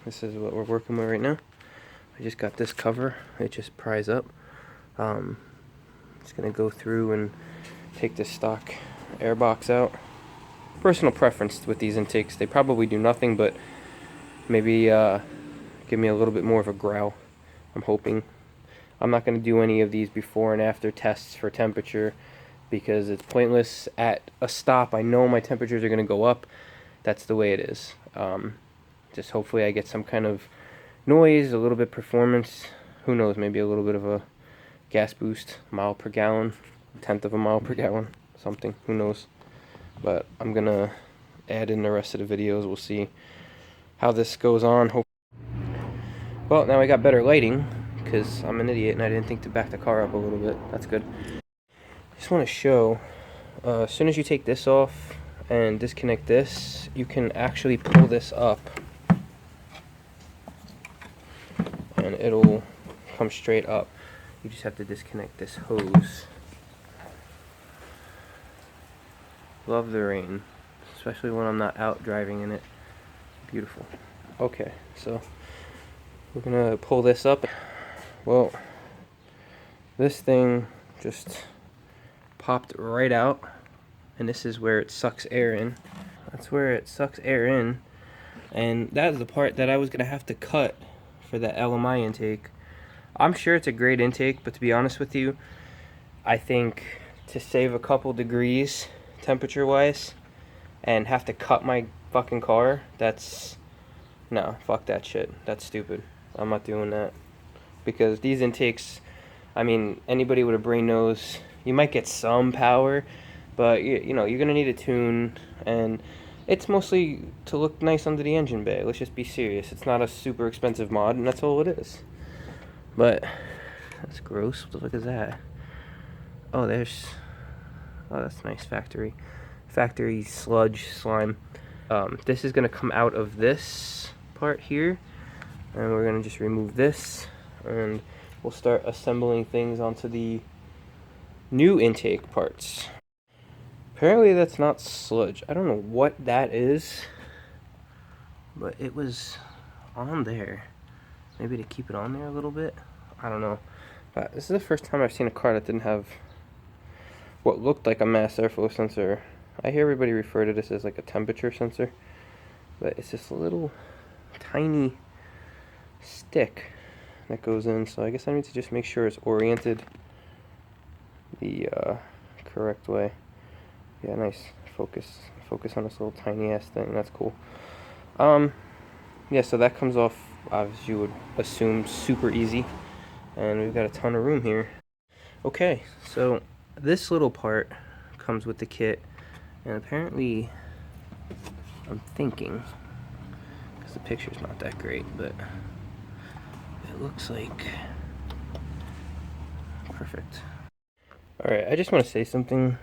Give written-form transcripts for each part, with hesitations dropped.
This is what we're working with right now. I just got this cover. It just pries up. Just gonna go through and take this stock air box out. Personal preference with these intakes. They probably do nothing but maybe give me a little bit more of a growl. I'm hoping. I'm not going to do any of these before and after tests for temperature because it's pointless. At a stop, I know my temperatures are going to go up. That's the way it is. Just hopefully I get some kind of noise, a little bit performance. Who knows, maybe a little bit of a gas boost, mile per gallon, 1/10 of a mile per gallon, something. Who knows? But I'm going to add in the rest of the videos. We'll see how this goes on. Well, now I got better lighting because I'm an idiot and I didn't think to back the car up a little bit. That's good. Just want to show, as soon as you take this off and disconnect this, you can actually pull this up and it'll come straight up. You just have to disconnect this hose. Love the rain, especially when I'm not out driving in it. Beautiful. Okay, so we're gonna pull this up. Well, this thing just popped right out, and this is where it sucks air in. That's where it sucks air in, and that is the part that I was gonna have to cut for that LMI intake. I'm sure it's a great intake, but to be honest with you, I think to save a couple degrees temperature-wise and have to cut my fucking car, no, fuck that shit. That's stupid. I'm not doing that. Because these intakes, I mean, anybody with a brain knows you might get some power, but you know, you're gonna need a tune, and it's mostly to look nice under the engine bay. Let's just be serious. It's not a super expensive mod, and that's all it is. But that's gross. What the fuck is that? Oh, that's nice. Factory sludge slime. This is gonna come out of this part here, and we're gonna just remove this, and we'll start assembling things onto the new intake parts. Apparently that's not sludge. I don't know what that is, but it was on there. Maybe to keep it on there a little bit. I don't know. But this is the first time I've seen a car that didn't have what looked like a mass airflow sensor. I hear everybody refer to this as like a temperature sensor, but it's this little tiny stick that goes in, so I guess I need to just make sure it's oriented the correct way. Yeah, nice. Focus on this little tiny ass thing. That's cool. Yeah, so that comes off, as you would assume, super easy, and we've got a ton of room here. Okay, so this little part comes with the kit, and apparently I'm thinking, because the picture's not that great, but it looks like perfect. Alright, I just want to say something.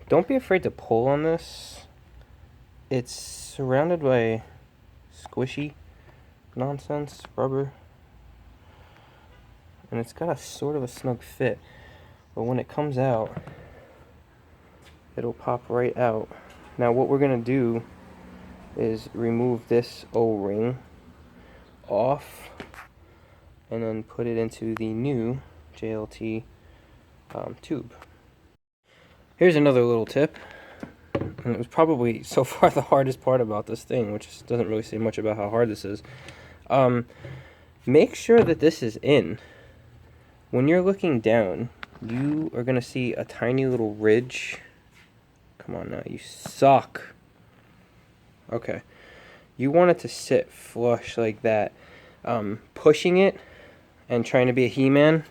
Don't be afraid to pull on this. It's surrounded by squishy nonsense, rubber, and it's got a sort of a snug fit, but when it comes out, it'll pop right out. Now what we're gonna do is remove this O-ring off and then put it into the new JLT tube. Here's another little tip, and it was probably so far the hardest part about this thing, which doesn't really say much about how hard this is. Make sure that this is in. When you're looking down, you are gonna see a tiny little ridge. Come on now, you suck. Okay. You want it to sit flush like that. Pushing it and trying to be a He-Man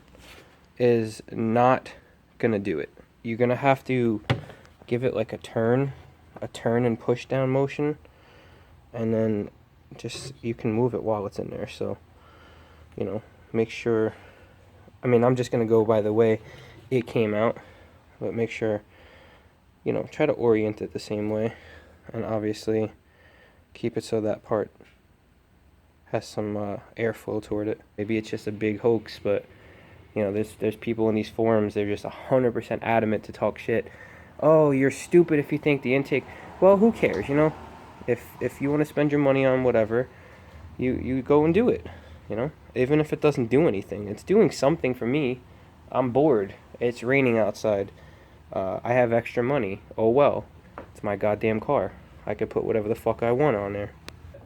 is not gonna do it. You're gonna have to give it like a turn and push down motion, and then just, you can move it while it's in there. So, you know, make sure, I mean, I'm just gonna go by the way it came out, but make sure, you know, try to orient it the same way, and obviously keep it so that part has some airflow toward it. Maybe it's just a big hoax, but you know, there's people in these forums, they're just 100% adamant to talk shit. Oh, you're stupid if you think the intake. Well, who cares, you know? If you want to spend your money on whatever, you go and do it, you know? Even if it doesn't do anything, it's doing something for me. I'm bored. It's raining outside. I have extra money. Oh well. It's my goddamn car. I could put whatever the fuck I want on there.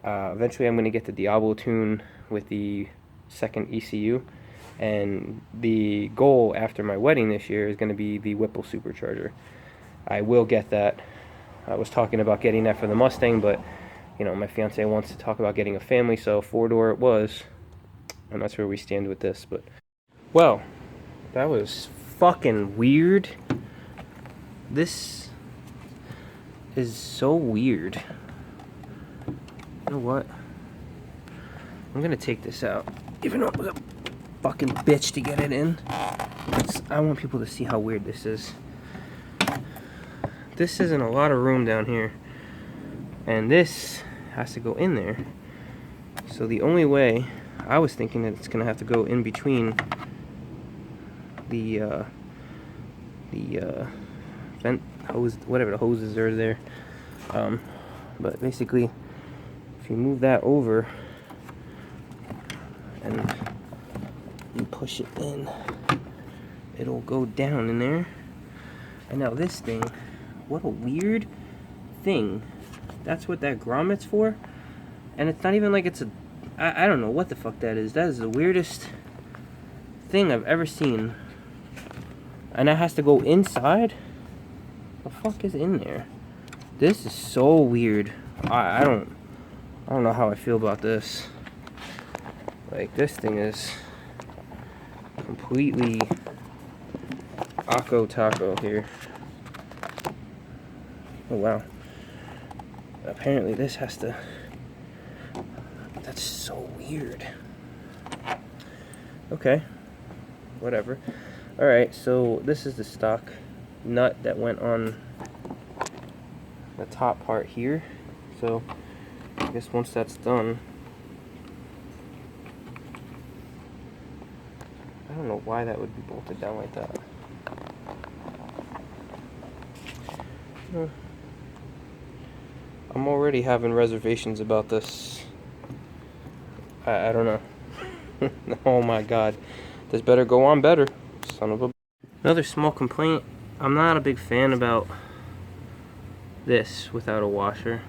Eventually I'm going to get the Diablo tune with the second ECU. And the goal after my wedding this year is going to be the Whipple supercharger. I will get that. I was talking about getting that for the Mustang, but you know, my fiance wants to talk about getting a family, so 4-door it was. And that's where we stand with this. But well, that was fucking weird. This is so weird. You know what? I'm gonna take this out, even though it was a fucking bitch to get it in. I want people to see how weird this is. This isn't a lot of room down here, and this has to go in there. So the only way, I was thinking that it's gonna have to go in between the vent hose, whatever the hoses are there. But basically, if you move that over and you push it in, it'll go down in there. And now this thing, what a weird thing. That's what that grommet's for. And it's not even like it's a... I don't know what the fuck that is. That is the weirdest thing I've ever seen. And that has to go inside? The fuck is in there? This is so weird. I don't know how I feel about this. Like, this thing is completely Akko Taco here. Oh wow. Apparently this has to... That's so weird. Okay. Whatever. Alright, so this is the stock nut that went on the top part here. So I guess once that's done, I don't know why that would be bolted down like that. I'm already having reservations about this. I don't know. Oh my god. This better go on better. Son of a... Another small complaint. I'm not a big fan about this without a washer.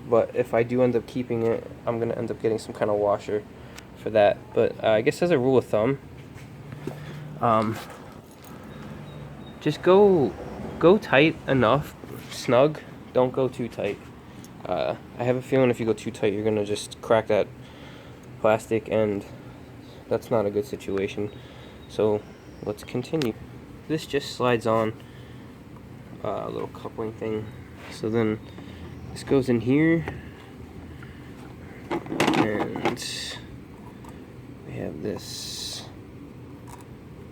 But if I do end up keeping it, I'm going to end up getting some kind of washer for that. But I guess as a rule of thumb, just go tight enough, snug. Don't go too tight. I have a feeling if you go too tight, you're going to just crack that plastic, and that's not a good situation. So let's continue. This just slides on a little coupling thing. So then this goes in here, and we have this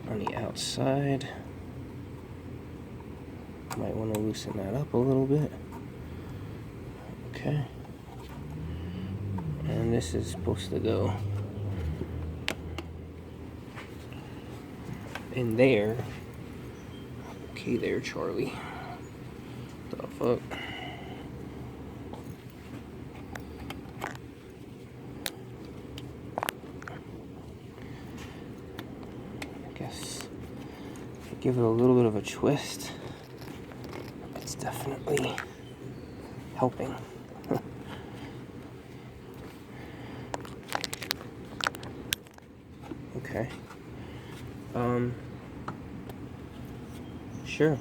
on the outside. Might want to loosen that up a little bit. Okay. And this is supposed to go in there. Okay there, Charlie. What the fuck? I guess if you give it a little bit of a twist, it's definitely helping. Okay. Sure.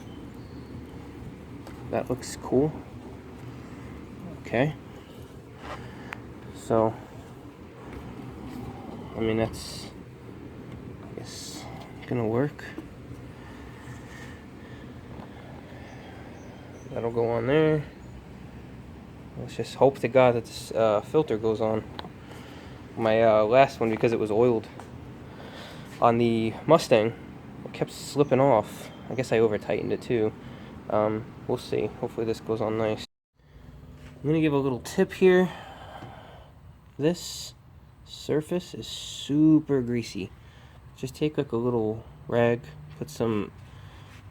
That looks cool. Okay. So, I mean, that's, I guess, gonna work. That'll go on there. Let's just hope to God that this filter goes on. My last one, because it was oiled on the Mustang, it kept slipping off. I guess I over tightened it too. We'll see. Hopefully this goes on nice. I'm gonna give a little tip here. This surface is super greasy. Just take like a little rag, put some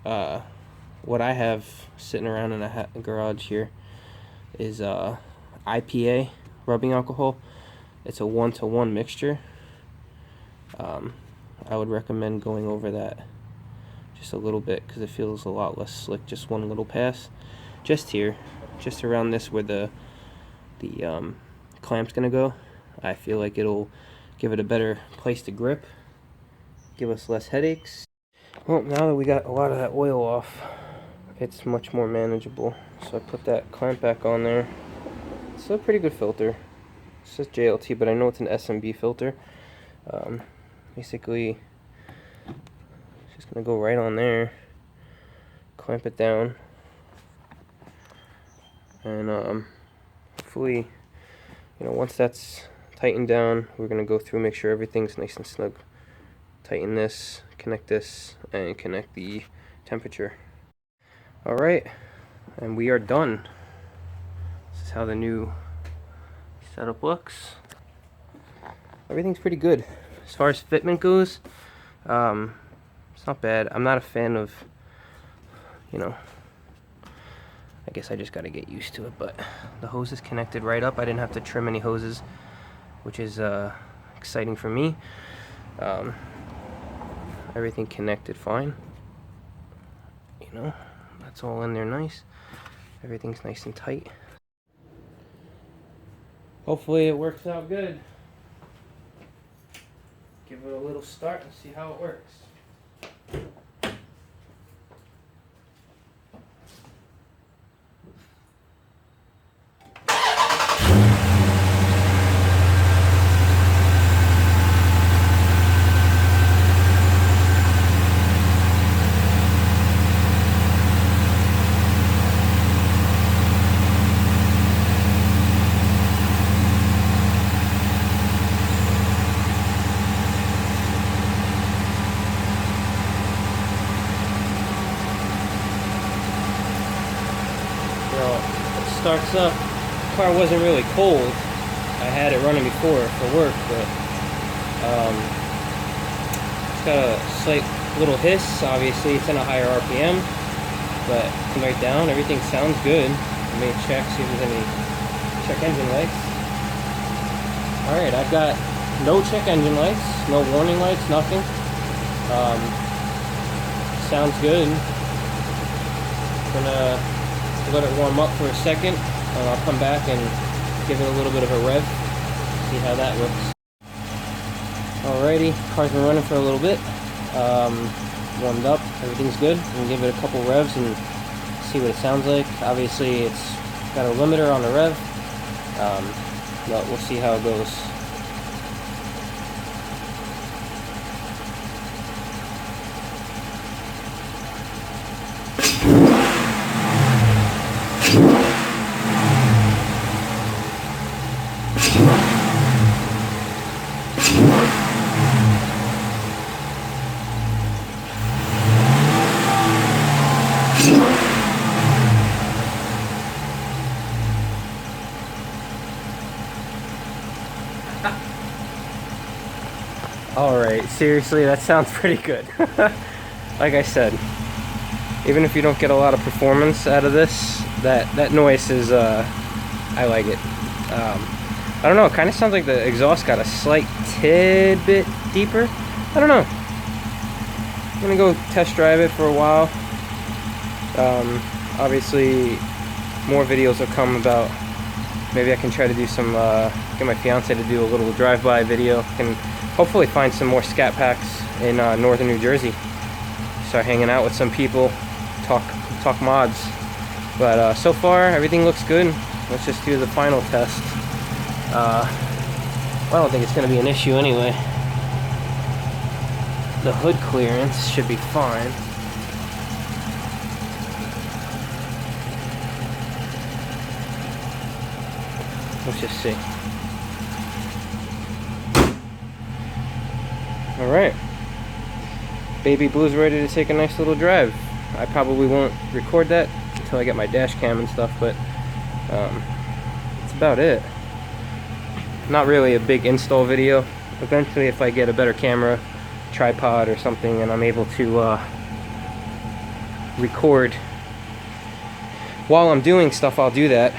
what I have sitting around in a garage here is IPA rubbing alcohol. it's a 1-to-1 mixture. I would recommend going over that just a little bit because it feels a lot less slick. Just one little pass, just here, just around this where the clamp's gonna go. I feel like it'll give it a better place to grip, give us less headaches. Well, now that we got a lot of that oil off, it's much more manageable. So I put that clamp back on there. It's a pretty good filter. It says JLT, but I know it's an SMB filter. Basically, just gonna go right on there, clamp it down, and hopefully, once that's tightened down, we're gonna go through, make sure everything's nice and snug. Tighten this, connect this, and connect the temperature. All right, and we are done. This is how the new setup looks. Everything's pretty good. As far as fitment goes, it's not bad. I'm not a fan of, I guess I just got to get used to it, but the hose is connected right up. I didn't have to trim any hoses, which is exciting for me. Everything connected fine. That's all in there nice. Everything's nice and tight. Hopefully it works out good. Give it a little start and see how it works. Starts up. The car wasn't really cold. I had it running before for work, but it's got a slight little hiss. Obviously, it's in a higher RPM, but right down, everything sounds good. Let me check, see if there's any check engine lights. All right, I've got no check engine lights, no warning lights, nothing. Sounds good. Gonna let it warm up for a second, and I'll come back and give it a little bit of a rev, see how that looks. Alrighty, car's been running for a little bit, warmed up, everything's good. I'm gonna give it a couple revs and see what it sounds like. Obviously it's got a limiter on the rev, but we'll see how it goes. Alright, seriously, that sounds pretty good. Like I said, even if you don't get a lot of performance out of this, that noise is, I like it. I don't know, it kind of sounds like the exhaust got a slight tidbit deeper. I don't know. I'm gonna go test drive it for a while. Obviously, more videos will come about. Maybe I can try to do some, get my fiance to do a little drive-by video. And hopefully find some more Scat packs in northern New Jersey. Start hanging out with some people, talk mods. But so far, everything looks good. Let's just do the final test. Well, I don't think it's going to be an issue anyway. The hood clearance should be fine. Let's just see. Alright. Baby Blue's ready to take a nice little drive. I probably won't record that until I get my dash cam and stuff, but that's about it. Not really a big install video. Eventually, if I get a better camera, tripod or something, and I'm able to record while I'm doing stuff, I'll do that.